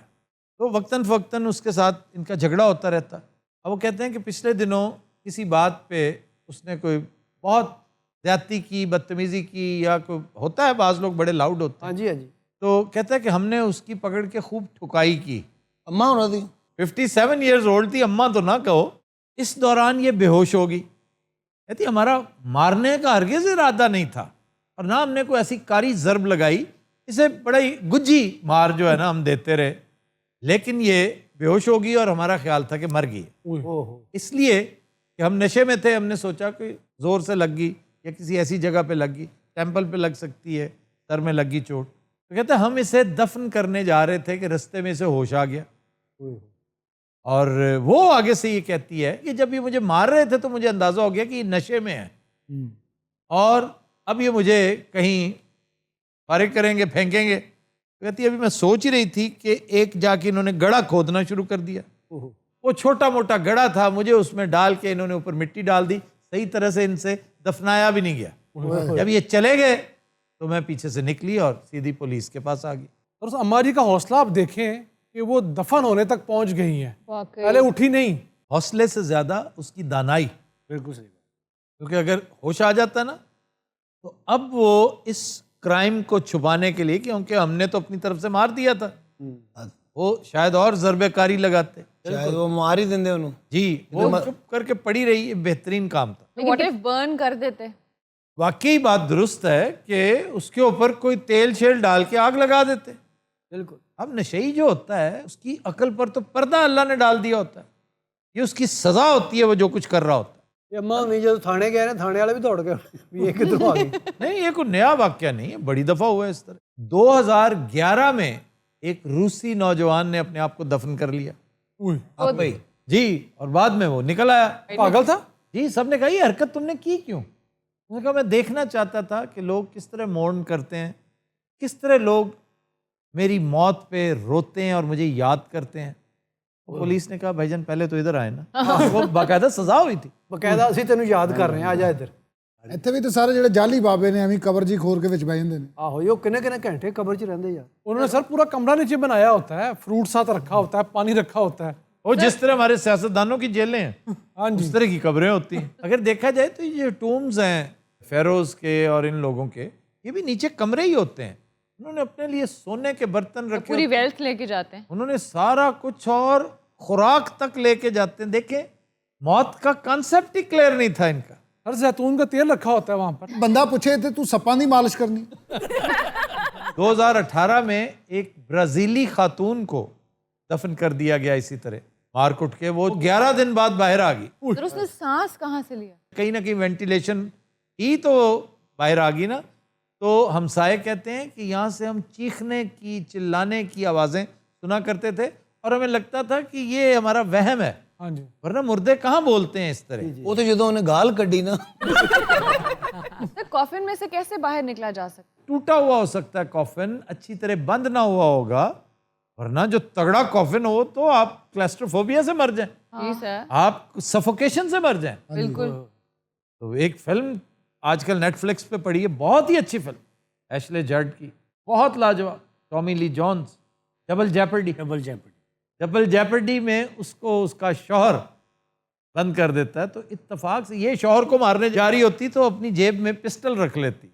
तो वक्तन फ़वक्तन उसके साथ इनका झगड़ा होता रहता। अब वो कहते हैं कि पिछले दिनों किसी बात पे उसने कोई बहुत ज़्यादती की, बदतमीज़ी की, या कोई होता है बाज़ लोग बड़े लाउड होते हैं। हाँ जी हाँ जी। तो कहता है कि हमने उसकी पकड़ के खूब ठुकाई की। अम्मा होना थी, 57 ईयर्स ओल्ड थी, अम्मा तो ना कहो। इस दौरान ये बेहोश होगी। कहती हमारा मारने का हरगिज़ इरादा नहीं था और ना हमने कोई ऐसी कारी ज़र्ब लगाई, इसे बड़ा ही गुज्जी मार जो है ना हम देते रहे, लेकिन ये बेहोश होगी और हमारा ख्याल था कि मर गई। इसलिए कि हम नशे में थे, हमने सोचा कि ज़ोर से लग गई या किसी ऐसी जगह पे लग गई, टेम्पल पे लग सकती है, सर में लगी चोट। तो कहते हैं हम इसे दफन करने जा रहे थे कि रास्ते में इसे होश आ गया। और वो आगे से ये कहती है कि जब ये मुझे मार रहे थे तो मुझे अंदाज़ा हो गया कि ये नशे में है और अब ये मुझे कहीं फारिग करेंगे, फेंकेंगे। तो कहती है अभी मैं सोच ही रही थी कि एक जाके इन्होंने गड़ा खोदना शुरू कर दिया। वो छोटा मोटा गड़ा था, मुझे उसमें डाल के इन्होंने ऊपर मिट्टी डाल दी, सही तरह से इनसे दफनाया भी नहीं गया। जब ये चले गए तो मैं पीछे से निकली और सीधी पुलिस के पास आ गई। और उस अम्मा जी का हौसला आप देखें कि वो दफन होने तक पहुंच गई हैं, वाकई। पहले उठी नहीं। हौसले से ज़्यादा उसकी दानाई। बिल्कुल सही। क्योंकि अगर होश आ जाता ना तो अब वो इस क्राइम को छुपाने के लिए, क्योंकि हमने तो अपनी तरफ से मार दिया था, वो शायद और ज़रबेकारी लगाते। शायद वो मार ही देंगे उन्होंने। जी, वो चुप करके पड़ी रही, ये बेहतरीन काम था। व्हाट इफ बर्न कर देते? वाकई बात दुरुस्त है कि उसके ऊपर कोई तेल शेल डाल के आग लगा देते। बिल्कुल। अब नशेई जो होता है उसकी अकल पर तो पर्दा अल्लाह ने डाल दिया होता है, ये उसकी सज़ा होती है वो जो कुछ कर रहा होता है। ये अम्मा नहीं जो थाने गए ना, थाने वाले भी दौड़ गए भी ये किधरों आ गई। नहीं, ये कोई नया वाक्य नहीं है, बड़ी दफ़ा हुआ है इस तरह। 2011 में एक रूसी नौजवान ने अपने आप को दफन कर लिया। आप भाई जी, और बाद में वो निकल आया। पागल था जी, सबने कहा ये हरकत तुमने की क्यों? उसने कहा मैं देखना चाहता था कि लोग किस तरह मौन करते हैं, किस तरह लोग मेरी मौत पे रोते हैं और मुझे याद करते हैं। तो पुलिस ने कहा भाईजान पहले तो इधर आए ना। वो बाकायदा सजा हुई थी। बकायदा ਅਸੀਂ ਤੈਨੂੰ याद कर रहे हैं, आ जा इधर। ਇੱਥੇ ਵੀ ਤੇ ਸਾਰੇ ਜਿਹੜੇ ਜਾਲੀ ਬਾਬੇ ਨੇ ਐਵੇਂ ਕਬਰ ਜੀ ਖੋਰ ਕੇ ਵਿੱਚ ਬਹਿ ਜਾਂਦੇ ਨੇ। ਆਹੋ ਇਹ ਕਿੰਨੇ ਕਿੰਨੇ ਘੰਟੇ ਕਬਰ 'ਚ ਰਹਿੰਦੇ ਯਾਰ। उन्होंने सर पूरा कमरा नीचे बनाया होता है, फ्रूट साथ रखा होता है, पानी रखा होता है। वो जिस तरह हमारे सियासतदानों की जेलें हैं हाँ जी। उस तरह की कब्रें होती हैं। अगर देखा जाए तो ये टूम्स हैं फेरोज के और इन लोगों के, ये भी नीचे कमरे ही होते हैं। उन्होंने अपने लिए सोने के बर्तन रखे, पूरी वेल्थ लेके जाते हैं। उन्होंने सारा कुछ और खुराक तक लेके जाते हैं। देखें, मौत का कॉन्सेप्ट ही क्लियर नहीं था इनका। हर जैतून का तेल रखा होता है वहां पर। ਬੰਦਾ ਪੁੱਛੇ ਤੇ ਤੂੰ ਸੱਪਾਂ ਦੀ ਮਾਲਿਸ਼ ਕਰਨੀ। 2018 में एक ब्राजीली खातून को दफन कर दिया गया इसी तरह मार कुट के। वो 11 दिन बाद बाहर आ गई। तो उसने सांस कहाँ से लिया? कहीं ना कहीं वेंटिलेशन ही तो बाहर आ गई ना। तो हमसाये कहते हैं कि यहाँ से हम चीखने की, चिल्लाने की आवाज़ें सुना करते थे और हमें लगता था कि ये हमारा वहम है, हाँ जी। वरना मुर्दे कहाँ बोलते हैं इस तरह। वो तो जो उन्हें गाल कड्डी ना, तो कॉफिन में से कैसे बाहर निकला जा सकता? टूटा हुआ हो सकता है कॉफिन, अच्छी तरह बंद ना हुआ होगा, वरना जो तगड़ा कॉफिन हो तो आप क्लैस्ट्रोफोबिया से मर जाएं, जी सर, आप सफोकेशन से मर जाएं। बिल्कुल। तो एक फिल्म आजकल नेटफ्लिक्स पे पड़ी है, बहुत ही अच्छी फिल्म, एशले जड की, बहुत लाजवाब, Tommy Lee Jones, Double Jeopardy. Double Jeopardy में उसको उसका शौहर बंद कर देता है, तो इत्तेफाक से ये शौहर को मारने जा रही होती तो अपनी जेब में पिस्टल रख लेती,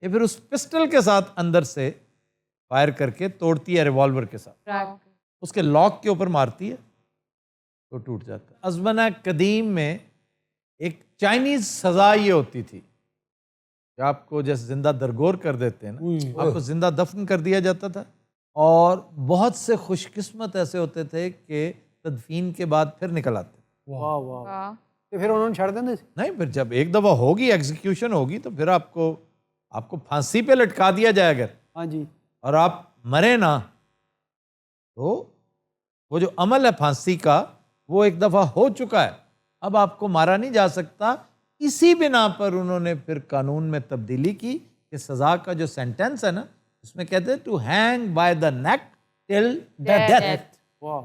ये फिर उस पिस्टल के साथ अंदर से फायर करके तोड़ती है रिवॉल्वर के साथ, उसके लॉक के ऊपर मारती है तो टूट जाता है। अज़मना कदीम में एक चाइनीज सजा ये होती थी कि आपको जैसे जिंदा दरगोर कर देते हैं ना, आपको जिंदा दफन कर दिया जाता था, और बहुत से खुशकिस्मत ऐसे होते थे कि तदफीन के बाद फिर निकल आते। वाह वाह, तो फिर उन्होंने छड़ देंगे? नहीं, फिर जब एक दफ़ा होगी एग्जीक्यूशन होगी तो फिर आपको फांसी पे लटका दिया जाएगा। हाँ जी। और आप मरे ना तो वो जो अमल है फांसी का वो एक दफ़ा हो चुका है, अब आपको मारा नहीं जा सकता। इसी बिना पर उन्होंने फिर कानून में तब्दीली की कि सज़ा का जो सेंटेंस है ना, उसमें कहते हैं to hang by the neck till the death. वाह,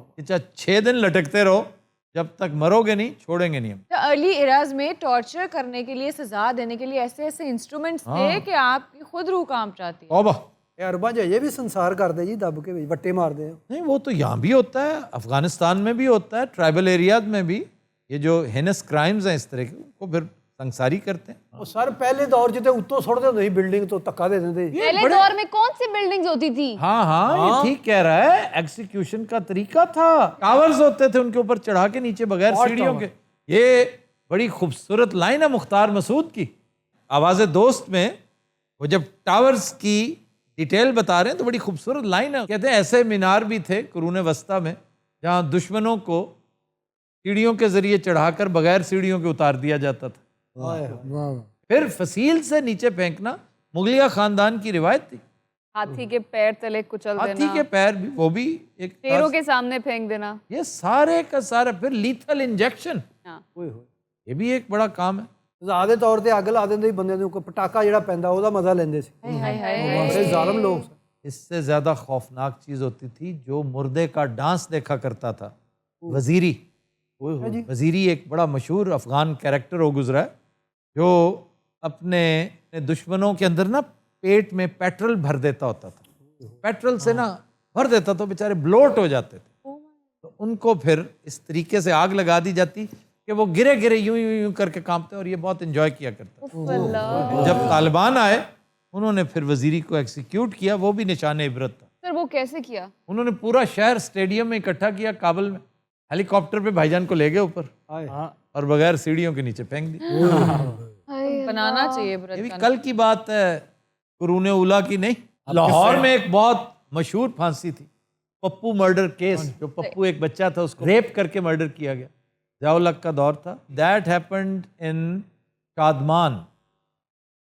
6 दिन लटकते रहो, जब तक मरोगे नहीं, छोड़ेंगे नहीं हम। तो अर्ली इराज में टॉर्चर करने के लिए, सजा देने के लिए ऐसे ऐसे इंस्ट्रूमेंट्स थे कि आपकी खुद रूह कांप जाती है। तौबा। ये अरबा जो ये भी संसार कर दे जी, दब के वट्टे मार दे। नहीं, वो तो यहाँ भी होता है, अफगानिस्तान में भी होता है, ट्राइबल एरियाज में भी ये जो हेनस क्राइम्स हैं इस तरह के, उनको फिर संसारी करते हैं। वो सर पहले दौर जिते उत्तों छोड़ देते थे बिल्डिंग, तो धक्का दे देते। पहले दौर में कौन सी बिल्डिंग्स होती थी? हाँ, ये ठीक कह रहा है, एग्जीक्यूशन का तरीका था, टावर्स होते थे, उनके ऊपर चढ़ा के नीचे बगैर सीढ़ियों के। ये बड़ी खूबसूरत लाइन है मुख्तार मसूद की आवाज़ दोस्त में, वो जब टावर्स की डिटेल बता रहे हैं तो बड़ी खूबसूरत लाइन है। कहते हैं ऐसे मीनार भी थे कुरून वस्ता में जहाँ दुश्मनों को सीढ़ियों के जरिए चढ़ाकर बगैर सीढ़ियों के उतार दिया जाता था, फिर फसील से नीचे फेंकना मुगलिया खानदान की रिवायत थी। हाथी के पैर तले कुचल देना, हाथी के पैर भी, वो भी एक शेरों के सामने फेंक देना, ये सारे का सारा, फिर लीथल इंजेक्शन, ये भी एक बड़ा काम है। ज़्यादा तौर पे अग ला देंगे बंदे ਨੂੰ, ਕੋਈ ਪਟਾਕਾ ਜਿਹੜਾ ਪੈਂਦਾ ਉਹਦਾ ਮਜ਼ਾ ਲੈਂਦੇ ਸੀ। बड़े जालिम लोग। इससे ज्यादा खौफनाक चीज होती थी जो मुर्दे का डांस देखा करता था, वजीरी। वजीरी एक बड़ा मशहूर अफगान कैरेक्टर हो गुजरा है जो अपने दुश्मनों के अंदर ना पेट में पेट्रोल भर देता होता था, पेट्रोल से ना भर देता तो बेचारे ब्लोट हो जाते थे, तो उनको फिर इस तरीके से आग लगा दी जाती कि वो गिरे गिरे यूं यूं यूं करके कांपते, और ये बहुत एंजॉय किया करता। जब तालिबान आए उन्होंने फिर वजीरी को एग्जीक्यूट किया, वो भी निशान इबरत था। सर वो कैसे किया? उन्होंने पूरा शहर स्टेडियम में इकट्ठा किया, काबुल में, हेलीकॉप्टर पे भाईजान को ले गए ऊपर और बगैर सीढ़ियों के नीचे फेंक दी। बनाना चाहिए ये भी कल की बात है, कुरून उला की नहीं। लाहौर में एक बहुत मशहूर फांसी थी, पप्पू मर्डर केस, जो पप्पू एक बच्चा था उसको रेप करके मर्डर किया गया, ज़ियाउल-हक का दौर था। दैट हैपेंड इन शादमान,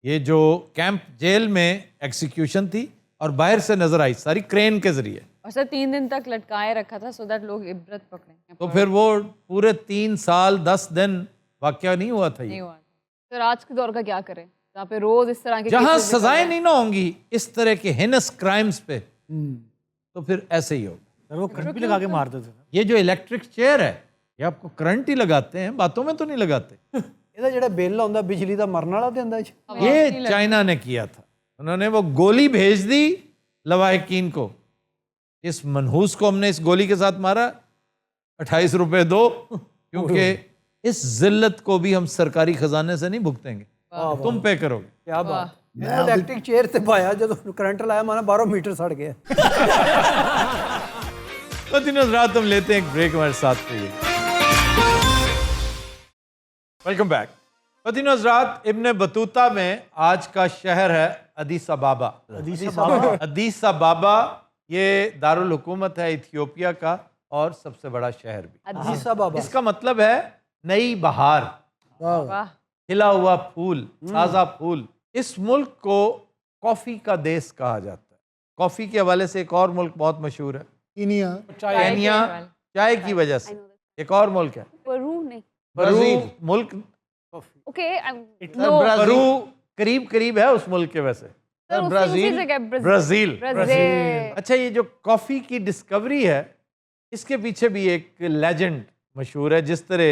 ये जो कैंप जेल में एग्जीक्यूशन थी और बाहर से नजर आई सारी क्रेन के जरिए, और सर 3 दिन तक लटकाए रखा था सो दैट लोग इब्रत पकड़े। तो फिर वो पूरे 3 साल 10 दिन वाकया नहीं हुआ था। ये सर आज के दौर का क्या करें जहाँ पे रोज इस तरह के जहां cases सजाएं निकल नहीं ना होंगी इस तरह के हेनस क्राइम्स पे, तो फिर ऐसे ही होगा। वो करंट भी लगा के मार देते थे। ये जो इलेक्ट्रिक चेयर है ये आपको करंट ही लगाते हैं, बातों में तो नहीं लगाते। ਇਹਦਾ ਜਿਹੜਾ ਬਿੱਲ ਆਉਂਦਾ ਬਿਜਲੀ ਦਾ ਮਰਨ ਵਾਲਾ ਦਿੰਦਾ ਜੀ। ये चाइना ने किया था, उन्होंने वो गोली भेज दी लवाहिकीन को, इस मनहूस को हमने इस गोली के साथ मारा, 28 रुपए दो, क्योंकि इस जिल्लत को भी हम सरकारी खजाने से नहीं भुगतेंगे, तुम पे करोगे। क्या बात। मैं इलेक्ट्रिक चेयर ਤੇ ਪਾਇਆ ਜਦੋਂ करंट लाया माना 12 मीटर सड़ गया। तो दिनों रात हम लेते हैं एक ब्रेक, हमारे साथ रहिए। Welcome back. पतिन हज़रात, इब्न बतूता में आज का शहर है अदीस अबाबा। अदीस अबाबा ये दारुल हुकूमत है इथियोपिया का और सबसे बड़ा शहर भी। अदीस अबाबा इसका मतलब है नई बहार, खिला हुआ फूल, ताज़ा फूल। इस मुल्क को कॉफ़ी का देश कहा जाता है। कॉफ़ी के हवाले से एक और मुल्क बहुत मशहूर है, केनिया, चाय की वजह से। एक और मुल्क है परू नहीं, परू मुल्क, ओके परू करीब करीब है उस मुल्क के वैसे। ब्राजील। अच्छा, ये जो कॉफ़ी की डिस्कवरी है इसके पीछे भी एक लेजेंड मशहूर है। जिस तरह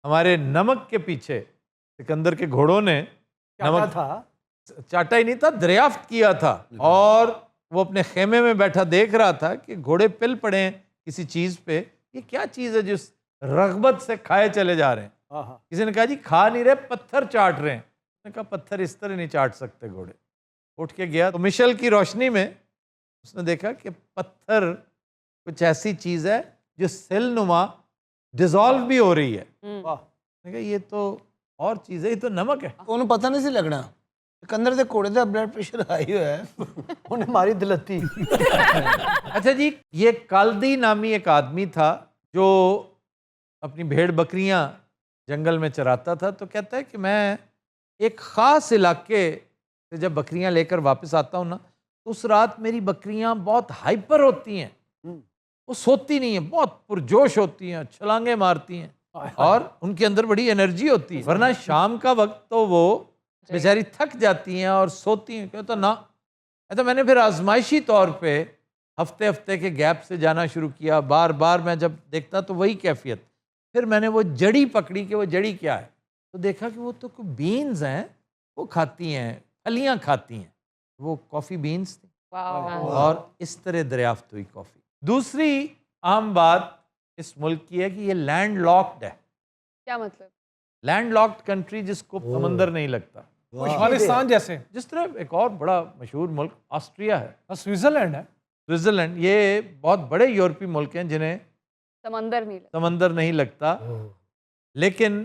हमारे नमक के पीछे सिकंदर के घोड़ों ने नमक चाटा ही नहीं था, दरियाफ्त किया था, और वो अपने खेमे में बैठा देख रहा था कि घोड़े पिल पड़े हैं किसी चीज़ पे, ये क्या चीज़ है जिस रगबत से खाए चले जा रहे हैं। किसी ने कहा जी खा नहीं रहे, पत्थर चाट रहे हैं। उसने कहा पत्थर इस तरह नहीं चाट सकते घोड़े। उठ के गया तो मिशल की रोशनी में उसने देखा कि पत्थर कुछ ऐसी चीज़ है जो सेल नुमा डिजॉल्व भी हो रही है। उसने कहा ये तो और चीज़ है, ये तो नमक है। ਉਹਨੂੰ ਪਤਾ ਨਹੀਂ ਸੀ ਲੱਗਣਾ ਸਿਕੰਦਰ ਦੇ ਘੋੜੇ ਦਾ ਬਲੱਡ ਪ੍ਰੈਸ਼ਰ ਹਾਈ ਹੋਇਆ ਹੈ। ਉਹਨੇ ਮਾਰੀ ਦਲੱਤੀ। अच्छा जी, ये काल्दी नामी एक आदमी था जो अपनी भेड़ बकरियां जंगल में चराता था। तो कहता है कि मैं एक ख़ास इलाके से जब बकरियां लेकर वापस आता हूँ ना, तो उस रात मेरी बकरियां बहुत हाइपर होती हैं, वो सोती नहीं है, बहुत पुरजोश होती हैं, छलांगे मारती हैं और उनके अंदर बड़ी एनर्जी होती है। वरना शाम का वक्त तो वो बेचारी थक जाती हैं और सोती हैं। कहता ना, तो मैंने फिर आजमाइशी तौर पे हफ्ते हफ्ते के गैप से जाना शुरू किया। बार बार मैं जब देखता तो वही कैफियत। फिर मैंने वो जड़ी पकड़ी कि वो जड़ी क्या है, तो देखा कि वो तो कोई बीन्स हैं, वो खाती हैं, फलियाँ खाती हैं। वो कॉफ़ी बीन्स थी और इस तरह दरियाफ्त हुई कॉफ़ी। दूसरी आम बात इस मुल्क की है कि ये लैंड लॉक्ड है। क्या मतलब? लैंड लॉक्ड कंट्री जिसको समंदर नहीं लगता, अफगानिस्तान जैसे, जिस तरह एक और बड़ा मशहूर मुल्क ऑस्ट्रिया है, स्विट्जरलैंड है। स्विट्जरलैंड, ये बहुत बड़े यूरोपीय मुल्क हैं जिन्हें समंदर नहीं लगता। समंदर नहीं लगता, लेकिन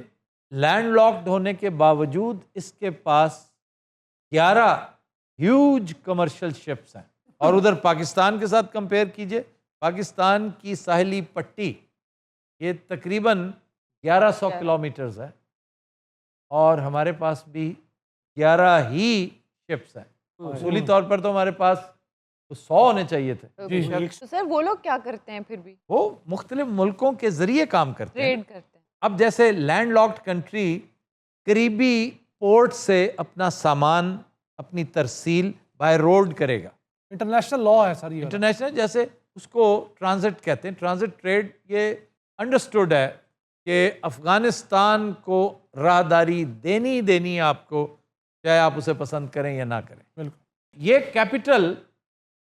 लैंड लॉक्ड होने के बावजूद इसके पास 11 ह्यूज कमर्शियल शिप्स हैं। और उधर पाकिस्तान के साथ कंपेयर कीजिए, पाकिस्तान की साहिली पट्टी ये तकरीबन 1100 किलोमीटर्स है और हमारे पास भी 11 ही शिप्स हैं। उसूली तौर पर तो हमारे पास तो 100 होने चाहिए थे। तो सर वो लोग क्या करते हैं फिर भी? वो मुख्तलिफ मुल्कों के ज़रिए काम करते हैं। ट्रेड करते हैं। अब जैसे लैंड लॉक्ड कंट्री करीबी पोर्ट से अपना सामान, अपनी तरसील बाय रोड करेगा। इंटरनेशनल लॉ है सर ये। इंटरनेशनल, जैसे उसको ट्रांजिट कहते हैं। ट्रांजिट ट्रेड ये अंडरस्टूड है कि अफ़गानिस्तान को राहदारी देनी ही देनी है आपको, चाहे आप उसे पसंद करें या ना करें। बिल्कुल। ये कैपिटल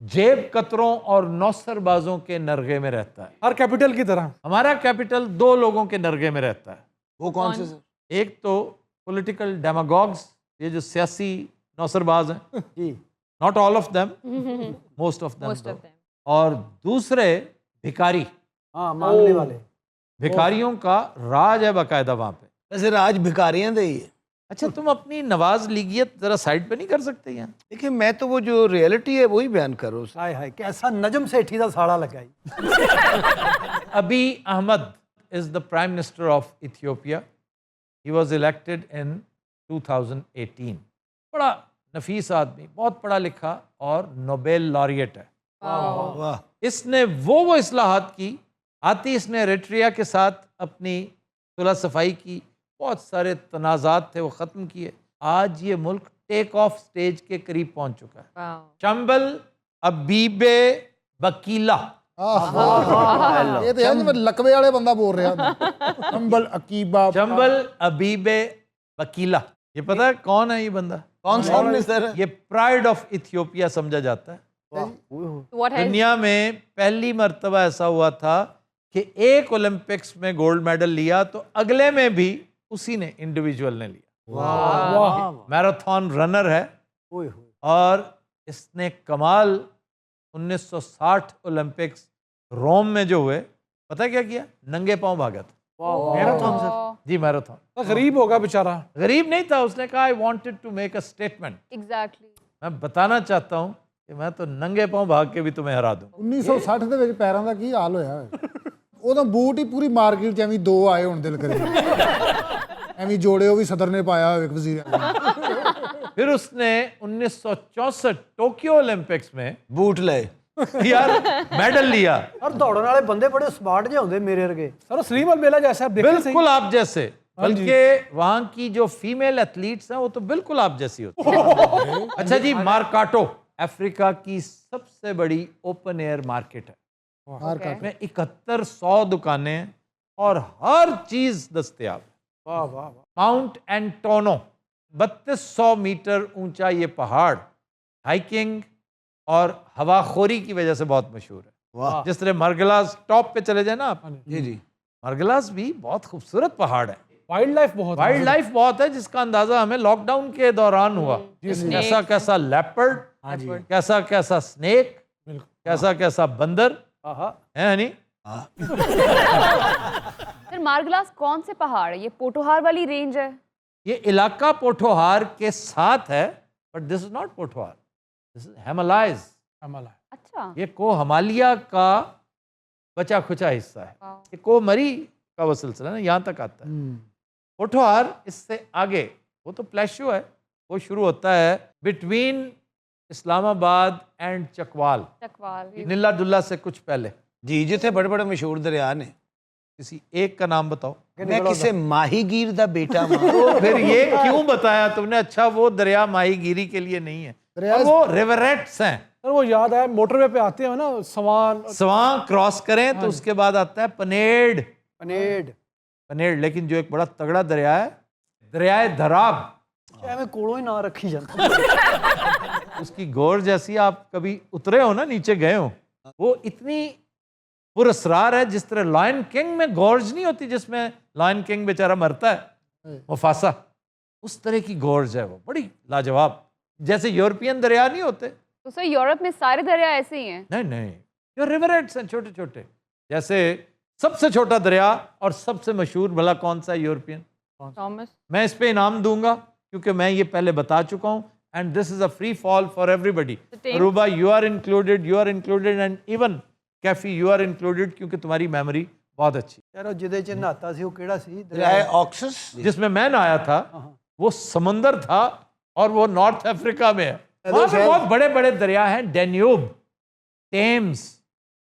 जेब कतरों और नौसरबाजों के नरगे में रहता है। हर कैपिटल की तरह हमारा कैपिटल 2 लोगों के नरगे में रहता है। वो कौन से सर? एक तो पॉलिटिकल डेमागॉग्स, ये जो सियासी नौसरबाज हैं, not all of them, most of them. और दूसरे भिखारी। हाँ, मांगने वाले। भिखारियों का राज है बाकायदा वहाँ पे। वैसे राज भिखारियां दे ही है। अच्छा, तुम अपनी नवाज लीगियत जरा साइड पे नहीं कर सकते यहाँ? देखिए मैं तो वो जो रियलिटी है वही बयान कर रहा हूँ। हाय हाय, कैसा नजम सेठी का साड़ा लगाई। अबी Ahmad is the Prime Minister of Ethiopia. He was elected in 2018. बड़ा नफीस आदमी, बहुत पढ़ा लिखा और नोबेल लॉरिएट है। वाह। इसने वो इस्लाहात की, आती इसने एरिट्रिया के साथ अपनी सुलह सफाई की, बहुत सारे तनाज़ात थे वो ख़त्म किए। आज ये मुल्क टेक ऑफ स्टेज के करीब पहुंच चुका है। चंबल अबीबे वकीला। ये तो यार मैं लकवे वाले बंदा बोल रहा चंबल अकीबा। चंबल अबीबे वकीला, ये पता है कौन है ये बंदा? कौन सा मिनिस्टर है? ये प्राइड ऑफ इथियोपिया समझा जाता है। What has दुनिया में पहली मर्तबा ऐसा हुआ था कि एक ओलंपिक्स में गोल्ड मेडल लिया तो अगले में भी उसी ने, इंडिविजुअल ने लिया। मैराथन रनर है और इसने कमाल 1960 ओलंपिक्स रोम में जो हुए, पता है क्या किया? नंगे पांव भागा था। Marathon sir? जी मैराथन। तो गरीब होगा बेचारा। गरीब नहीं था, उसने कहा I wanted to make a statement. exactly? मैं बताना चाहता हूँ कि मैं तो नंगे पांव भाग के भी तुम्हें हरा दूँ। 1960 ਦੇ ਵਿੱਚ ਪੈਰਾਂ ਦਾ ਕੀ ਹਾਲ ਹੋਇਆ ਉਦੋਂ ਬੂਟ ਹੀ ਪੂਰੀ ਮਾਰਕੀਟ 'ਚ ਐਵੇਂ 2 ਆਏ ਹੁਣ ਦਿਲ ਕਰੇ ਐਵੇਂ ਜੋੜੇ ਉਹ ਵੀ ਸਦਰ ਨੇ ਪਾਇਆ ਹੋਇਆ ਇੱਕ ਵਜ਼ੀਰ ਆਜ਼ਮ। फिर उसने 1964 टोक्यो ओलंपिक्स में बूट लाए यार मेडल लिया। और दौड़ने वाले बंदे बड़े स्मार्ट जे होंगे मेरे वर्गे। सर सलीम अलबेला जैसा आप देखते सही। बिल्कुल आप जैसे, बल्कि वहां की जो फीमेल एथलीट्स हैं वो तो बिल्कुल आप जैसी होती है। अच्छा जी, मार्काटो अफ्रीका की सबसे बड़ी ओपन एयर मार्केट है। में 7100 दुकानें हैं और हर चीज दस्तयाब है। वाह वाह वाह। माउंट एंटोनो 3200 मीटर ऊंचा ये पहाड़ हाइकिंग और हवाखोरी की वजह से बहुत मशहूर है। जिस तरह मार्गलास टॉप पे चले जाए ना आप, जी जी मार्गलास भी बहुत खूबसूरत पहाड़ है, वाइल्ड लाइफ बहुत है। वाइल्ड लाइफ बहुत है, जिसका अंदाजा हमें लॉकडाउन के दौरान हुआ। कैसा कैसा लेपर्ड, कैसा कैसा स्नेक, कैसा कैसा बंदर है नहीं। फिर मार्गलास कौन से पहाड़ है? ये पोठोहार वाली रेंज है? ये इलाका पोठोहार के साथ है, but this is not Pothohar, this is Himalayas. अच्छा। ये को हिमालय का बचा खुचा हिस्सा है। ये को मरी का वो सिलसिला ना यहाँ तक आता है। पोठोहार इससे आगे, वो तो प्लेशो है, वो शुरू होता है बिटवीन इस्लामाबाद एंड चकवाल, नीला दुल्ला से कुछ पहले। जी जिथे बड़े बड़े मशहूर दरिया ने, किसी एक का नाम बताओ। मैं किसे माहीगीर दा बेटा तो फिर ये क्यों बताया तुमने? अच्छा, वो दरिया माहीगीरी के लिए नहीं है, वो रिवरेट्स हैं। सर वो याद आया, मोटरवे पे आते हैं ना स्वां क्रॉस करें तो उसके बाद आता है पनेड़। पनेड़ लेकिन जो एक बड़ा तगड़ा दरिया है, दरियाए धराब, मैं कोड़ो ही ना रखी जाता। उसकी गौर जैसी, आप कभी उतरे हो ना, नीचे गए हो, वो इतनी पुरस्रार है। जिस तरह लायन किंग में गॉर्ज नहीं होती, जिसमें लायन किंग बेचारा मरता है, मुफासा, उस तरह की गॉर्ज है वो, बड़ी लाजवाब। जैसे यूरोपियन दरिया नहीं होते। तो सर यूरोप में सारे दरिया ऐसे ही हैं? नहीं नहीं, जो रिवरेट्स हैं छोटे छोटे। जैसे सबसे छोटा दरिया और सबसे मशहूर भला कौन सा है यूरोपियन? थॉमस। मैं इस पे इनाम दूंगा क्योंकि मैं ये पहले बता चुका हूं, and this is a free fall for everybody. Ruba, you are included, and even Kaifi, you are included, क्योंकि तुम्हारी मेमोरी बहुत अच्छी। यार जिदे च नहाता सी वो केड़ा सी? दरिया ऑक्सस, जिसमें मैं नहाया था, वो समंदर था और वो नॉर्थ अफ्रीका में है। वहाँ पे बहुत बड़े बड़े दरिया हैं, डेन्यूब, टेम्स,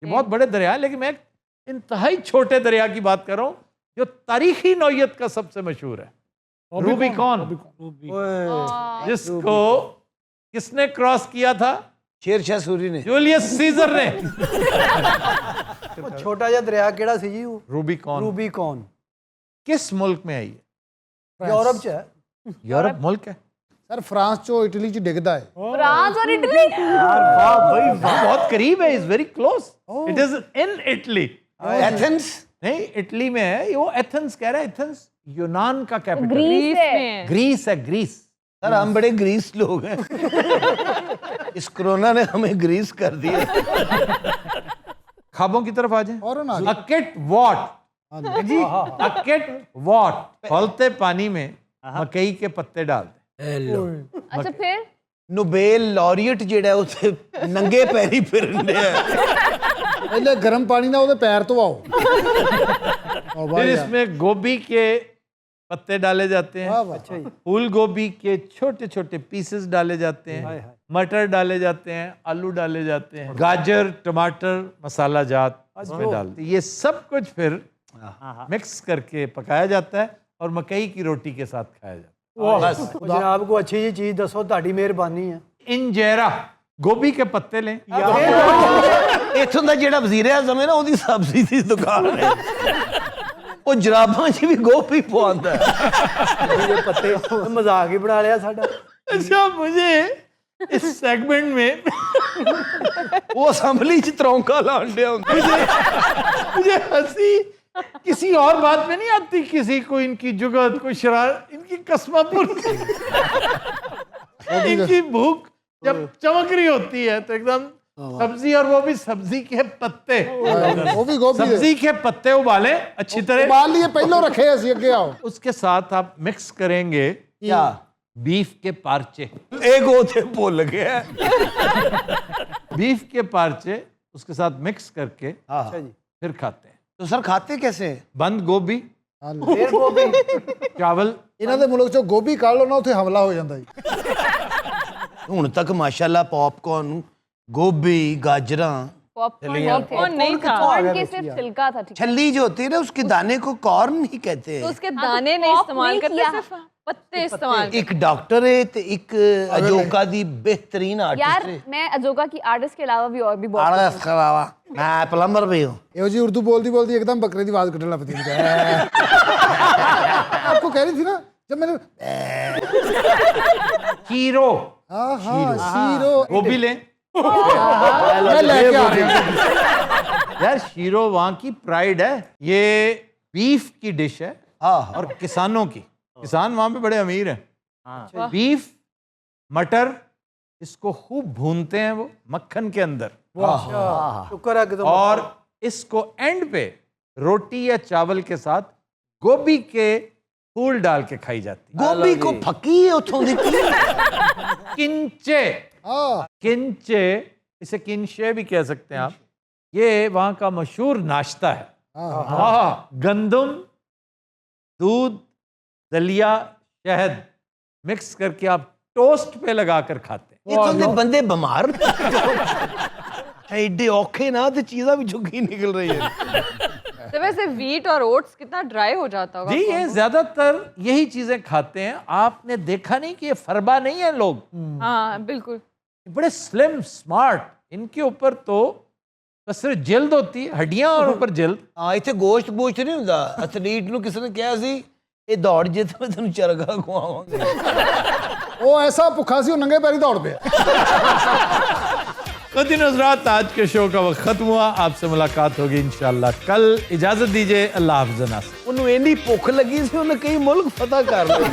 ये बहुत बड़े दरिया हैं। लेकिन मैं एक इंतहाई छोटे दरिया की बात कर रहा हूँ जो तारीखी नौयत का सबसे मशहूर है, रूबिकॉन, जिसको किसने क्रॉस किया था? शेरशाह सूरी ने, जूलियस सीजर ने। वो छोटा जिहा दरिया केड़ा सी जी? वो रूबिकॉन किस मुल्क में है ये? यूरोप च है। यूरोप मुल्क है सर, फ्रांस चो इटली च डिगदा है। फ्रांस और इटली? बहुत करीब है, is very close, it is in Italy. Athens नहीं, इटली में है वो। एथेंस कह रहा है, एथेंस यूनान का कैपिटल। ग्रीस है। ग्रीस है, ग्रीस। सर हम बड़े ग्रीस लोग हैं। इस कोरोना ने हमें ग्रीस कर दिया। खाबों की तरफ आ जाए। और ना अकेट वॉट जी, अकेट वॉट, खौलते पानी में मकई के पत्ते डालते। अच्छा, फिर नोबेल लॉरियट जेड़ा उसे नंगे पैरी फिरन है। पहले गर्म पानी ना उधर पैर तो आओ। फिर इसमें गोभी के पत्ते डाले जाते हैं, फूल गोभी के छोटे छोटे पीसेस डाले जाते हैं, मटर डाले जाते हैं, आलू डाले जाते हैं, गाजर, टमाटर, मसाला जात इसमें डालते हैं। ये सब कुछ फिर मिक्स करके पकाया जाता है और मकई की रोटी के साथ खाया जाता है। जनाब को अच्छी जी चीज दसो, ताड़ी मेहरबानी है। इंजेरा, गोभी के पत्ते लें। इथों का जेड़ा वजीर आज़म है ना, उसकी सब्जी की दुकान है, वो जराबां च भी गोभी पवांदा है। पत्ते मजाक ही बना लिया साडा। अच्छा, मुझे इस सेगमेंट में वो असेंबली च तरौंका लान दिया मुझे हंसी किसी और बात में नहीं आती, किसी को इनकी जुगत, कोई शरारत, इनकी कसमापुर, इनकी भूख जब चमक रही होती है तो एकदम सब्जी, और वो भी सब्जी के पत्ते, वो भी गोभी सब्जी के पत्ते उबाले अच्छी तरह, उबाल लिए पहले रखे ऐसे अगे आओ। उसके साथ आप मिक्स करेंगे क्या? बीफ के पार्चे। एक होते भूल गया। बीफ के पार्चे उसके साथ मिक्स करके फिर खाते हैं। तो सर खाते कैसे? बंद गोभी, चावल। इन्हां दे मुल्क चो गोभी काढ़ लो ना, उत्थे हमला हो जाता है। हुण तक माशाल्लाह पॉपकॉर्न, गोभी, गाजरां, पॉपकॉर्न नहीं था, कॉर्न के सिर्फ छिलका था। ठीक है, छल्ली जो होती है ना, उसके दाने को कॉर्न ही कहते हैं। तो उसके दाने नहीं इस्तेमाल करते, सिर्फ पत्ते इस्तेमाल। एक डॉक्टर है तो एक अजोका दी बेहतरीन आर्टिस्ट यार है। मैं अजोका की आर्टिस्ट के अलावा भी और भी बहुत आर्टिस्ट के अलावा मैं प्लम्बर भी हूँ। यो जी उर्दू बोलती बोलती एकदम बकरे की आवाज कटने लगती है। आपको कह रही थी ना जब मैंने हीरो, हाँ हाँ शीरो। गोभी लें, मैं लेके आ रही हूँ। यार शीरो वहां की प्राइड है, ये बीफ की डिश है और किसानों की, किसान वहां पे बड़े अमीर हैं। बीफ मटर इसको खूब भूनते हैं वो मक्खन के अंदर, शुक्र है कि तुम और इसको एंड पे रोटी या चावल के साथ गोभी के फूल डाल के खाई जाती है। गोभी को फकी है उथों दी किंचे, किंचे इसे किंचे भी कह सकते हैं आप। ये वहां का मशहूर नाश्ता है। गंदम, दूध, दलिया, शहद मिक्स करके आप टोस्ट पे लगाकर खाते हैं। इथों दे बंदे बीमार एडे औखे ना ते चीज़ां भी झुकी निकल रही है। तो वैसे वीट और ओट्स कितना ड्राई हो जाता होगा। जी ये ज्यादातर यही चीजें खाते हैं। आपने देखा नहीं कि ये फरबा नहीं है लोग, हाँ बिल्कुल, बड़े स्लिम स्मार्ट। इनके ऊपर तो बस सिर्फ जल्द होती है, हड्डियां और ऊपर जल्द। हाँ इतने गोश्त गोश्त नहीं होंदा। एथलीट ਨੂੰ ਕਿਸੇ ਨੇ ਕਿਹਾ ਸੀ ਇਹ ਦੌੜ ਜੇ ਤੇ ਮੈਂ ਤੈਨੂੰ ਚਰਗਾ ਖਵਾਵਾਂਗੇ। ਉਹ ਐਸਾ ਭੁੱਖਾ ਸੀ ਉਹ ਨੰਗੇ ਪੈਰੀ ਦੌੜ ਪਿਆ। तो दिन हज़रात, आज के शो का वक्त खत्म हुआ। आपसे मुलाकात होगी इंशाल्लाह कल। इजाजत दीजिए, अल्लाह हाफ़िज़। ਉਹਨੂੰ ਇੰਨੀ ਭੁੱਖ ਲੱਗੀ ਸੀ ਉਹਨੇ ਕਈ ਮੁਲਕ ਫਤਹ ਕਰ ਲਏ।